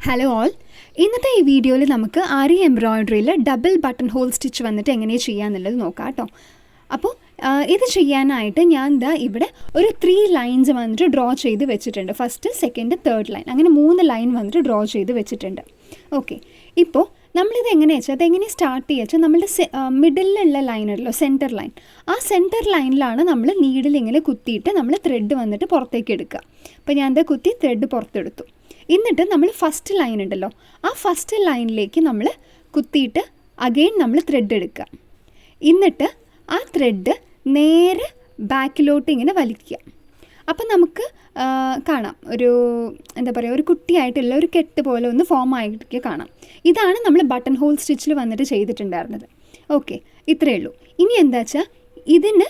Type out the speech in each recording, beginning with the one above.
Hello all, ഇന്നത്തെ ഈ വീഡിയോയിൽ നമുക്ക് ആരി എംബ്രോയിഡറിയിൽ ഡബിൾ ബട്ടൺ ഹോൾ സ്റ്റിച്ച് വന്നിട്ട് എങ്ങനെ ചെയ്യാമെന്നുള്ളത് നോക്കാം കേട്ടോ. അപ്പോൾ ഇത് ചെയ്യാനായിട്ട് ഞാൻ ഇവിടെ ഒരു 3 ലൈൻസ് വന്നിട്ട് ഡ്രോ ചെയ്ത് വെച്ചിട്ടുണ്ട്. ഫസ്റ്റ്, സെക്കൻഡ്, തേർഡ് ലൈൻ, അങ്ങനെ 3 ലൈൻ വന്നിട്ട് ഡ്രോ ചെയ്ത് വെച്ചിട്ടുണ്ട്. ഓക്കെ, ഇപ്പോൾ നമ്മളിത് എങ്ങനെയാ വെച്ചാൽ അതെങ്ങനെ സ്റ്റാർട്ട് ചെയ്യുക വെച്ചാൽ നമ്മളുടെ മിഡിലുള്ള ലൈനുണ്ടല്ലോ, സെൻറ്റർ ലൈൻ, ആ സെൻറ്റർ ലൈനിലാണ് നമ്മൾ നീഡിൽ ഇങ്ങനെ കുത്തിയിട്ട് നമ്മൾ ത്രെഡ് വന്നിട്ട് പുറത്തേക്ക് എടുക്കുക. അപ്പോൾ ഞാൻ എന്താ കുത്തി ത്രെഡ് പുറത്തെടുത്തു. എന്നിട്ട് നമ്മൾ ഫസ്റ്റ് ലൈൻ ഉണ്ടല്ലോ, ആ ഫസ്റ്റ് ലൈനിലേക്ക് നമ്മൾ കുത്തിയിട്ട് അഗെയിൻ നമ്മൾ ത്രെഡ് എടുക്കുക. എന്നിട്ട് ആ ത്രെഡ് നേരെ ബാക്കിലോട്ട് ഇങ്ങനെ വലിക്കുക. അപ്പം നമുക്ക് കാണാം ഒരു എന്താ പറയുക, ഒരു കുട്ടിയായിട്ടുള്ള ഒരു കെട്ട് പോലെ ഒന്ന് ഫോം ആയിട്ട് കാണാം. ഇതാണ് നമ്മൾ ബട്ടൺ ഹോൾ സ്റ്റിച്ചിൽ വന്നിട്ട് ചെയ്തിട്ടുണ്ടായിരുന്നത്. ഓക്കെ, ഇത്രയേ ഉള്ളൂ. ഇനി എന്താ വെച്ചാൽ ഇതിന്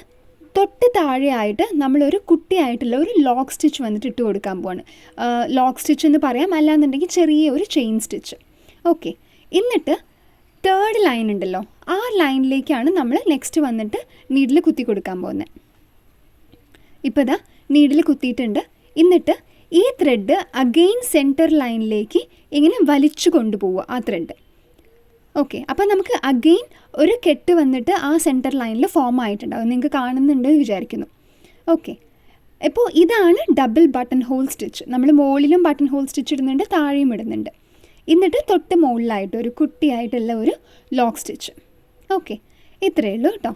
തൊട്ട് താഴെയായിട്ട് നമ്മളൊരു കുട്ടിയായിട്ടുള്ള ഒരു ലോക്ക് സ്റ്റിച്ച് വന്നിട്ട് ഇട്ട് കൊടുക്കാൻ പോവാണ്. ലോക്ക് സ്റ്റിച്ച് എന്ന് പറയാം, അല്ലാന്നുണ്ടെങ്കിൽ ചെറിയ ഒരു ചെയിൻ സ്റ്റിച്ച്. ഓക്കെ, എന്നിട്ട് തേർഡ് ലൈൻ ഉണ്ടല്ലോ, ആ ലൈനിലേക്കാണ് നമ്മൾ നെക്സ്റ്റ് വന്നിട്ട് നീഡിൽ കുത്തി കൊടുക്കാൻ പോകുന്നത്. ഇപ്പോൾ ഇതാ നീഡിൽ കുത്തിയിട്ടുണ്ട്. എന്നിട്ട് ഈ ത്രെഡ് അഗെയിൻ സെൻറ്റർ ലൈനിലേക്ക് ഇങ്ങനെ വലിച്ചു കൊണ്ടുപോവുക ആ ത്രെഡ്. ഓക്കെ, അപ്പോൾ നമുക്ക് അഗെയിൻ ഒരു കെട്ട് വന്നിട്ട് ആ സെൻറ്റർ ലൈനിൽ ഫോം ആയിട്ടുണ്ടാവും. നിങ്ങൾക്ക് കാണുന്നുണ്ട് എന്ന് വിചാരിക്കുന്നു. ഓക്കെ, ഇപ്പോൾ ഇതാണ് ഡബിൾ ബട്ടൺ ഹോൾ സ്റ്റിച്ച്. നമ്മൾ മുകളിലും ബട്ടൺ ഹോൾ സ്റ്റിച്ച് ഇടുന്നുണ്ട്, താഴെയും ഇടുന്നുണ്ട്. എന്നിട്ട് തൊട്ട് മുകളിലായിട്ട് ഒരു കുട്ടിയായിട്ടുള്ള ഒരു ലോക്ക് സ്റ്റിച്ച്. ഓക്കെ, ഇത്രയേ ഉള്ളൂ കേട്ടോ.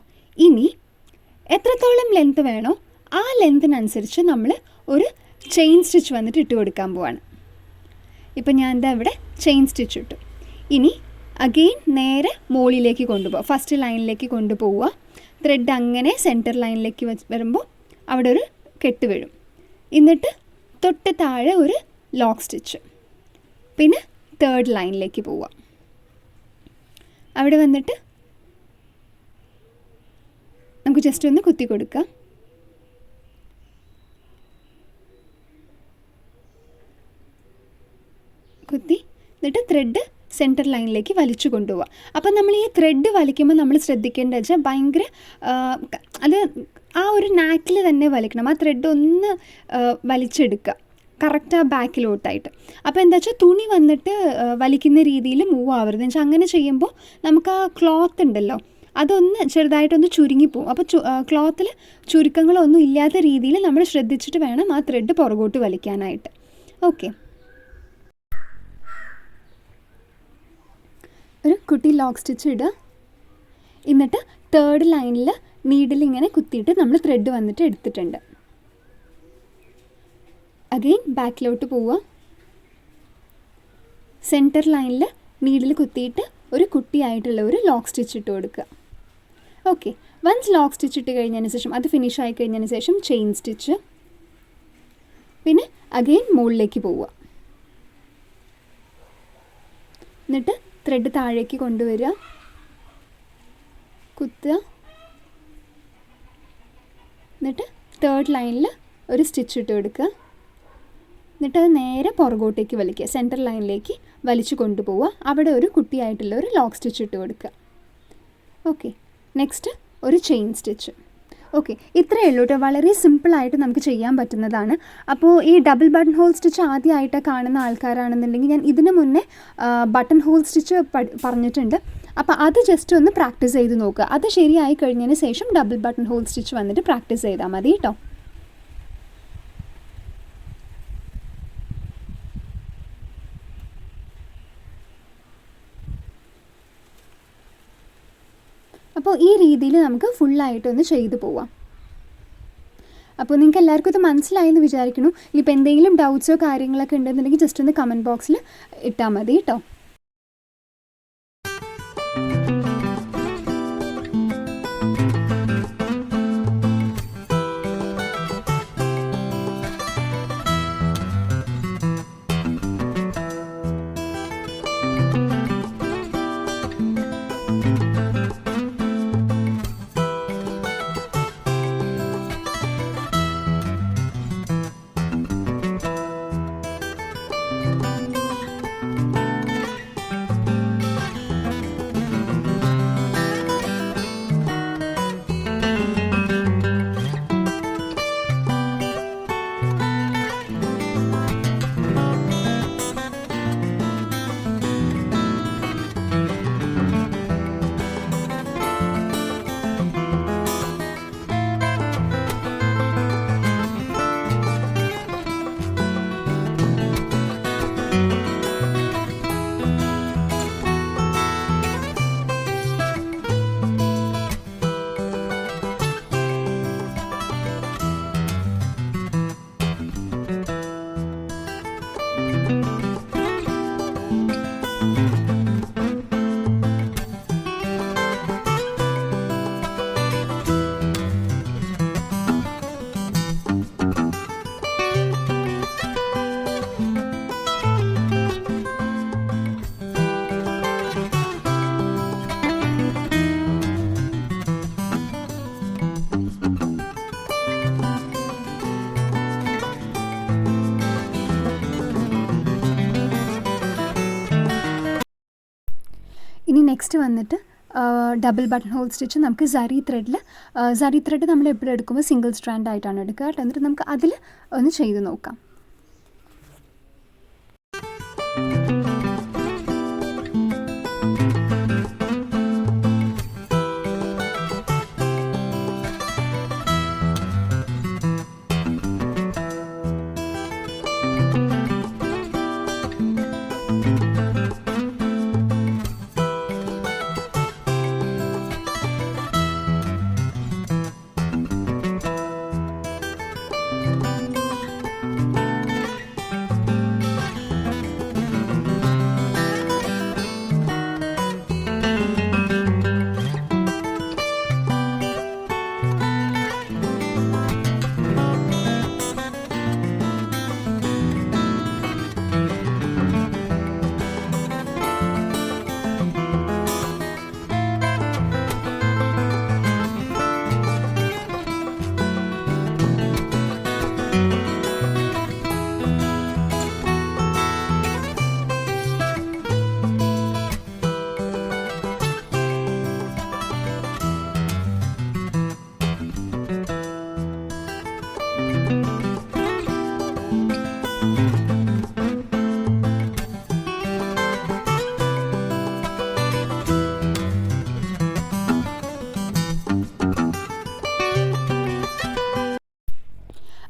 ഇനി എത്രത്തോളം ലെങ്ത്ത് വേണോ ആ ലെങ്ത്തിനനുസരിച്ച് നമ്മൾ ഒരു ചെയിൻ സ്റ്റിച്ച് വന്നിട്ട് ഇട്ട് കൊടുക്കാൻ പോവാണ്. ഇപ്പം ഞാൻ എന്താ ഇവിടെ ചെയിൻ സ്റ്റിച്ച് ഇട്ടു. ഇനി അഗെയിൻ നേരെ മുകളിലേക്ക് കൊണ്ടുപോവുക, ഫസ്റ്റ് ലൈനിലേക്ക് കൊണ്ടുപോവുക. ത്രെഡ് അങ്ങനെ സെൻറ്റർ ലൈനിലേക്ക് വരുമ്പോൾ അവിടെ ഒരു കെട്ട് വീഴും. എന്നിട്ട് തൊട്ട് താഴെ ഒരു ലോക്ക് സ്റ്റിച്ച്, പിന്നെ തേർഡ് ലൈനിലേക്ക് പോവുക. അവിടെ വന്നിട്ട് നമുക്ക് ജസ്റ്റ് ഒന്ന് കുത്തി കൊടുക്കാം. കുത്തി എന്നിട്ട് ത്രെഡ് സെൻറ്റർ ലൈനിലേക്ക് വലിച്ചു കൊണ്ടുപോവുക. അപ്പം നമ്മൾ ഈ ത്രെഡ് വലിക്കുമ്പോൾ നമ്മൾ ശ്രദ്ധിക്കേണ്ടത് വെച്ചാൽ ഭയങ്കര അത് ആ ഒരു നാക്കിൽ തന്നെ വലിക്കണം. ആ ത്രെഡ് ഒന്ന് വലിച്ചെടുക്കുക കറക്റ്റ് ആ ബാക്കിലോട്ടായിട്ട്. അപ്പോൾ എന്താ വെച്ചാൽ തുണി വന്നിട്ട് വലിക്കുന്ന രീതിയിൽ മൂവ് ആവരുത്. എന്ന് വെച്ചാൽ അങ്ങനെ ചെയ്യുമ്പോൾ നമുക്ക് ആ ക്ലോത്ത് ഉണ്ടല്ലോ അതൊന്ന് ചെറുതായിട്ടൊന്ന് ചുരുങ്ങിപ്പോവും. അപ്പോൾ ക്ലോത്തിൽ ചുരുക്കങ്ങളൊന്നും ഇല്ലാത്ത രീതിയിൽ നമ്മൾ ശ്രദ്ധിച്ചിട്ട് വേണം ആ ത്രെഡ് പുറകോട്ട് വലിക്കാനായിട്ട്. ഓക്കെ, ഒരു കുട്ടി ലോക്ക് സ്റ്റിച്ച് ഇടുക. എന്നിട്ട് തേർഡ് ലൈനിൽ നീഡിൽ ഇങ്ങനെ കുത്തിയിട്ട് നമ്മൾ ത്രെഡ് വന്നിട്ട് എടുത്തിട്ടുണ്ട്. അഗെയിൻ ബാക്കിലോട്ട് പോവുക. സെൻറ്റർ ലൈനിൽ നീഡിൽ കുത്തിയിട്ട് ഒരു കുട്ടിയായിട്ടുള്ള ഒരു ലോക്ക് സ്റ്റിച്ച് ഇട്ട് കൊടുക്കുക. ഓക്കെ, വൺസ് ലോക്ക് സ്റ്റിച്ച് ഇട്ട് കഴിഞ്ഞതിന് ശേഷം അത് ഫിനിഷ് ആയി കഴിഞ്ഞതിന് ശേഷം ചെയിൻ സ്റ്റിച്ച്, പിന്നെ അഗെയിൻ മുകളിലേക്ക് പോവുക. എന്നിട്ട് ത്രെഡ് താഴേക്ക് കൊണ്ടുവരിക, കുത്തുക. എന്നിട്ട് തേർഡ് ലൈനിൽ ഒരു സ്റ്റിച്ച് ഇട്ട് കൊടുക്കുക. എന്നിട്ട് അത് നേരെ പുറകോട്ടേക്ക് വലിക്കുക, സെൻറ്റർ ലൈനിലേക്ക് വലിച്ചു കൊണ്ടുപോവുക. അവിടെ ഒരു കുട്ടിയായിട്ടുള്ള ഒരു ലോക്ക് സ്റ്റിച്ച് ഇട്ട് കൊടുക്കുക. ഓക്കെ, നെക്സ്റ്റ് ഒരു ചെയിൻ സ്റ്റിച്ച്. ഓക്കെ, ഇത്രയേ ഉള്ളൂ കേട്ടോ. വളരെ സിമ്പിളായിട്ട് നമുക്ക് ചെയ്യാൻ പറ്റുന്നതാണ്. അപ്പോൾ ഈ ഡബിൾ ബട്ടൺ ഹോൾ സ്റ്റിച്ച് ആദ്യമായിട്ട് കാണുന്ന ആൾക്കാരാണെന്നുണ്ടെങ്കിൽ ഞാൻ ഇതിന് മുന്നേ ബട്ടൺ ഹോൾ സ്റ്റിച്ച് പറഞ്ഞിട്ടുണ്ട്. അപ്പോൾ അത് ജസ്റ്റ് ഒന്ന് പ്രാക്ടീസ് ചെയ്ത് നോക്കുക. അത് ശരിയായി കഴിഞ്ഞതിന് ശേഷം ഡബിൾ ബട്ടൺ ഹോൾ സ്റ്റിച്ച് വന്നിട്ട് പ്രാക്ടീസ് ചെയ്താൽ മതി കേട്ടോ. അപ്പോൾ ഈ രീതിയിൽ നമുക്ക് ഫുള്ളായിട്ടൊന്ന് ചെയ്തു പോവാം. അപ്പോൾ നിങ്ങൾക്ക് എല്ലാവർക്കും ഇത് മനസ്സിലായെന്ന് വിചാരിക്കുന്നു. ഇപ്പോൾ എന്തെങ്കിലും ഡൗട്ട്സോ കാര്യങ്ങളൊക്കെ ഉണ്ടെന്നുണ്ടെങ്കിൽ ജസ്റ്റ് ഒന്ന് കമൻറ്റ് ബോക്സിൽ ഇട്ടാൽ മതി കേട്ടോ. ഇനി നെക്സ്റ്റ് വന്നിട്ട് ഡബിൾ ബട്ടൺ ഹോൾ സ്റ്റിച്ച് നമുക്ക് സരി ത്രെഡ് നമ്മൾ എപ്പോഴും എടുക്കുമ്പോൾ സിംഗിൾ സ്ട്രാൻഡ് ആയിട്ടാണ് എടുക്കുക കേട്ടോ. എന്നിട്ട് നമുക്ക് അതിൽ ഒന്ന് ചെയ്ത് നോക്കാം.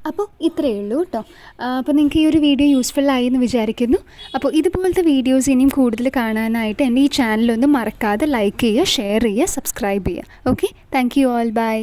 അപ്പോൾ ഇത്രയേ ഉള്ളൂ കേട്ടോ. അപ്പോൾ നിങ്ങൾക്ക് ഈ ഒരു വീഡിയോ യൂസ്ഫുൾ ആയി എന്ന് വിചാരിക്കുന്നു. അപ്പോൾ ഇതുപോലത്തെ വീഡിയോസ് ഇനിയും കൂടുതൽ കാണാനായിട്ട് എൻ്റെ ഈ ചാനലൊന്നും മറക്കാതെ ലൈക്ക് ചെയ്യുക, ഷെയർ ചെയ്യുക, സബ്സ്ക്രൈബ് ചെയ്യുക. Okay, thank you all, by.